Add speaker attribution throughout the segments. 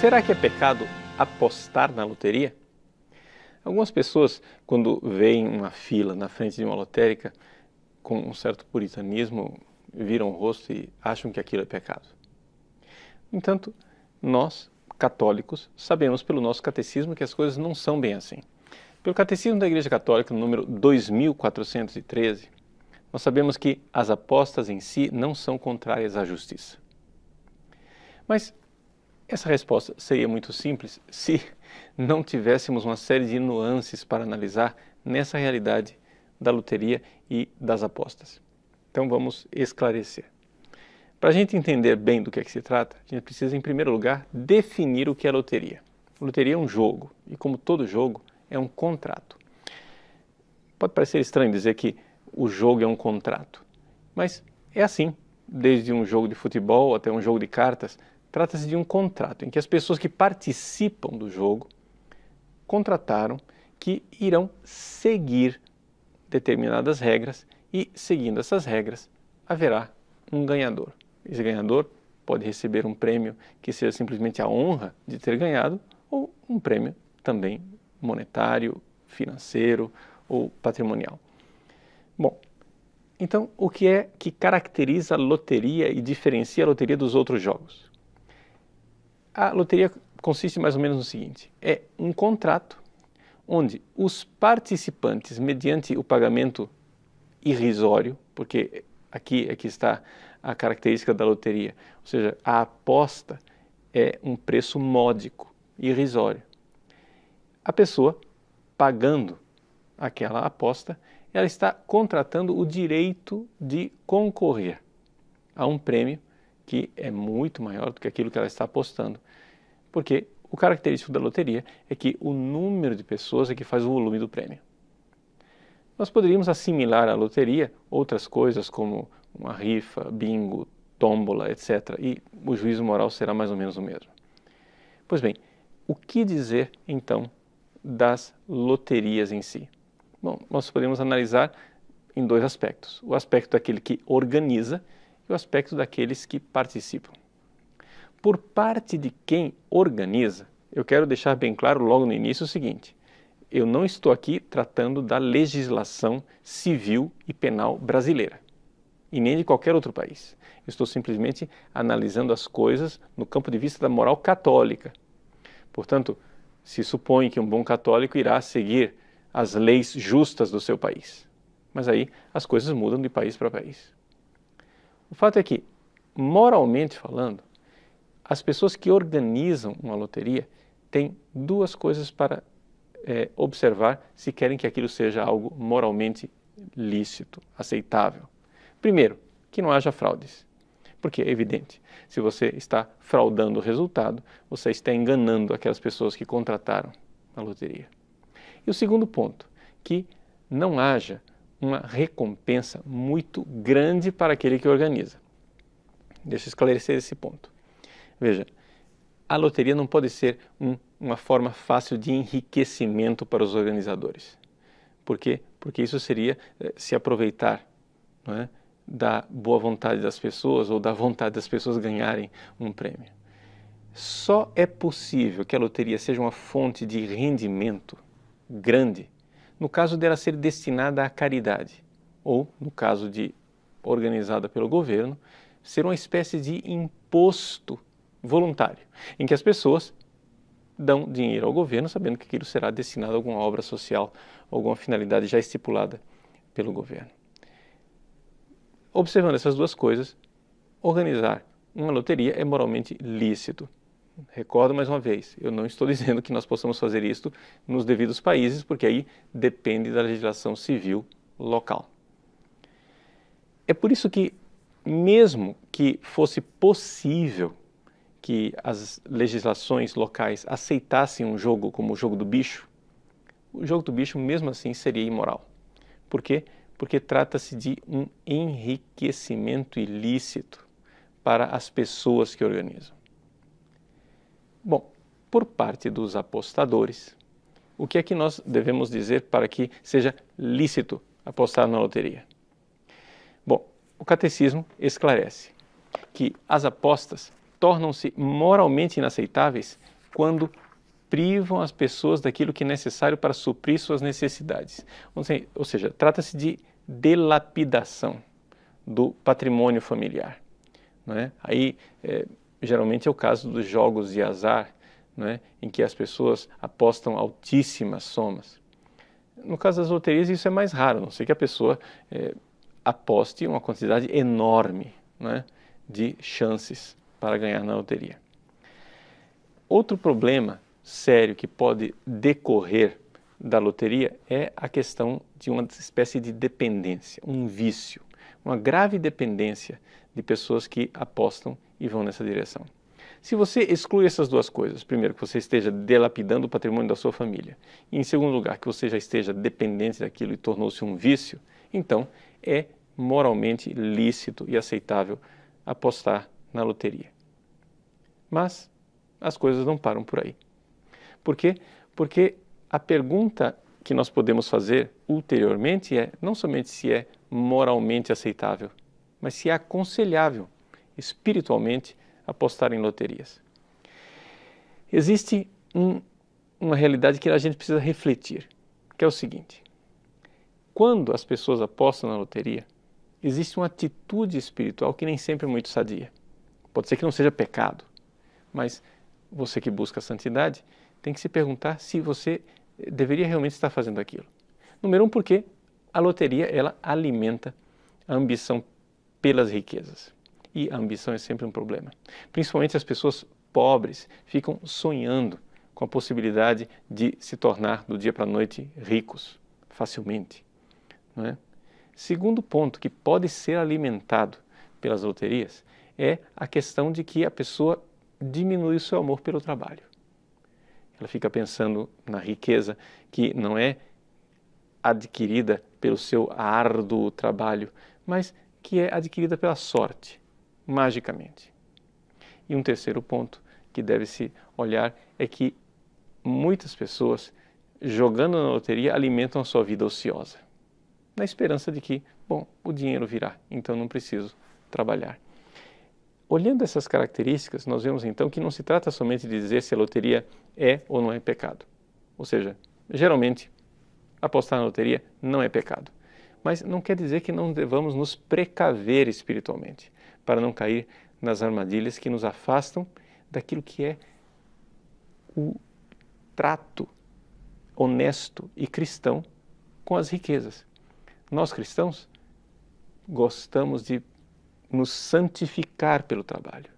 Speaker 1: Será que é pecado apostar na loteria? Algumas pessoas, quando veem uma fila na frente de uma lotérica, com um certo puritanismo, viram o rosto e acham que aquilo é pecado. No entanto, nós, católicos, sabemos pelo nosso catecismo que as coisas não são bem assim. Pelo Catecismo da Igreja Católica, no número 2413, nós sabemos que as apostas em si não são contrárias à justiça. Mas essa resposta seria muito simples se não tivéssemos uma série de nuances para analisar nessa realidade da loteria e das apostas. Então vamos esclarecer. Para a gente entender bem do que é que se trata, a gente precisa, em primeiro lugar, definir o que é loteria. Loteria é um jogo, e como todo jogo, é um contrato. Pode parecer estranho dizer que o jogo é um contrato, mas é assim. Desde um jogo de futebol até um jogo de cartas, trata-se de um contrato em que as pessoas que participam do jogo contrataram que irão seguir determinadas regras e, seguindo essas regras, haverá um ganhador. Esse ganhador pode receber um prêmio que seja simplesmente a honra de ter ganhado ou um prêmio também monetário, financeiro ou patrimonial. Bom, então o que é que caracteriza a loteria e diferencia a loteria dos outros jogos? A loteria consiste mais ou menos no seguinte: é um contrato onde os participantes, mediante o pagamento irrisório, porque aqui é que está a característica da loteria, ou seja, a aposta é um preço módico, irrisório. A pessoa, pagando aquela aposta, ela está contratando o direito de concorrer a um prêmio que é muito maior do que aquilo que ela está apostando. Porque o característico da loteria é que o número de pessoas é que faz o volume do prêmio. Nós poderíamos assimilar à loteria outras coisas como uma rifa, bingo, tómbola, etc. E o juízo moral será mais ou menos o mesmo. Pois bem, o que dizer então das loterias em si? Bom, nós podemos analisar em dois aspectos. O aspecto daquele que organiza e o aspecto daqueles que participam. Por parte de quem organiza, eu quero deixar bem claro logo no início o seguinte: eu não estou aqui tratando da legislação civil e penal brasileira, e nem de qualquer outro país. Eu estou simplesmente analisando as coisas no campo de vista da moral católica. Portanto, se supõe que um bom católico irá seguir as leis justas do seu país. Mas aí as coisas mudam de país para país. O fato é que, moralmente falando, as pessoas que organizam uma loteria têm duas coisas para observar se querem que aquilo seja algo moralmente lícito, aceitável. Primeiro, que não haja fraudes. Porque é evidente, se você está fraudando o resultado, você está enganando aquelas pessoas que contrataram a loteria. E o segundo ponto, que não haja uma recompensa muito grande para aquele que organiza. Deixa eu esclarecer esse ponto. Veja, a loteria não pode ser uma forma fácil de enriquecimento para os organizadores. Por quê? Porque isso seria se aproveitar, não é, da boa vontade das pessoas ou da vontade das pessoas ganharem um prêmio. Só é possível que a loteria seja uma fonte de rendimento grande no caso dela ser destinada à caridade ou, no caso de organizada pelo governo, ser uma espécie de imposto voluntário, em que as pessoas dão dinheiro ao governo sabendo que aquilo será destinado a alguma obra social, alguma finalidade já estipulada pelo governo. Observando essas duas coisas, organizar uma loteria é moralmente lícito. Recordo mais uma vez, eu não estou dizendo que nós possamos fazer isto nos devidos países, porque aí depende da legislação civil local. É por isso que, mesmo que fosse possível que as legislações locais aceitassem um jogo como o jogo do bicho, o jogo do bicho mesmo assim seria imoral. Por quê? Porque trata-se de um enriquecimento ilícito para as pessoas que organizam. Bom, por parte dos apostadores, o que é que nós devemos dizer para que seja lícito apostar na loteria? Bom, o catecismo esclarece que as apostas tornam-se moralmente inaceitáveis quando privam as pessoas daquilo que é necessário para suprir suas necessidades. Ou seja, trata-se de delapidação do patrimônio familiar. Não é? Aí, geralmente é o caso dos jogos de azar, não é? Em que as pessoas apostam altíssimas somas. No caso das loterias, isso é mais raro, a não ser que a pessoa aposte uma quantidade enorme, não é? De chances para ganhar na loteria. Outro problema sério que pode decorrer da loteria é a questão de uma espécie de dependência, um vício, uma grave dependência de pessoas que apostam e vão nessa direção. Se você exclui essas duas coisas, primeiro, que você esteja dilapidando o patrimônio da sua família, e em segundo lugar, que você já esteja dependente daquilo e tornou-se um vício, então é moralmente lícito e aceitável apostar na loteria. Mas as coisas não param por aí. Por quê? Porque a pergunta que nós podemos fazer ulteriormente é não somente se é moralmente aceitável, mas se é aconselhável espiritualmente apostar em loterias. Existe uma realidade que a gente precisa refletir, que é o seguinte: quando as pessoas apostam na loteria, existe uma atitude espiritual que nem sempre é muito sadia. Pode ser que não seja pecado, mas você que busca a santidade tem que se perguntar se você deveria realmente estar fazendo aquilo. Número um, porque a loteria ela alimenta a ambição pelas riquezas. E a ambição é sempre um problema. Principalmente as pessoas pobres ficam sonhando com a possibilidade de se tornar do dia para a noite ricos, facilmente. Não é? Segundo ponto que pode ser alimentado pelas loterias é a questão de que a pessoa diminui o seu amor pelo trabalho. Ela fica pensando na riqueza que não é adquirida pelo seu árduo trabalho, mas que é adquirida pela sorte, magicamente. E um terceiro ponto que deve-se olhar é que muitas pessoas, jogando na loteria, alimentam a sua vida ociosa, na esperança de que, bom, o dinheiro virá, então não preciso trabalhar. Olhando essas características, nós vemos então que não se trata somente de dizer se a loteria é ou não é pecado. Ou seja, geralmente, apostar na loteria não é pecado. Mas não quer dizer que não devamos nos precaver espiritualmente, para não cair nas armadilhas que nos afastam daquilo que é o trato honesto e cristão com as riquezas. Nós cristãos gostamos de nos santificar pelo trabalho.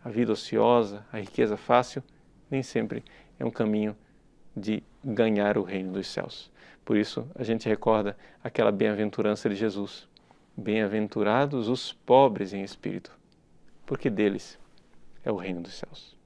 Speaker 1: A vida ociosa, a riqueza fácil, nem sempre é um caminho de ganhar o reino dos céus. Por isso, a gente recorda aquela bem-aventurança de Jesus. Bem-aventurados os pobres em espírito, porque deles é o reino dos céus.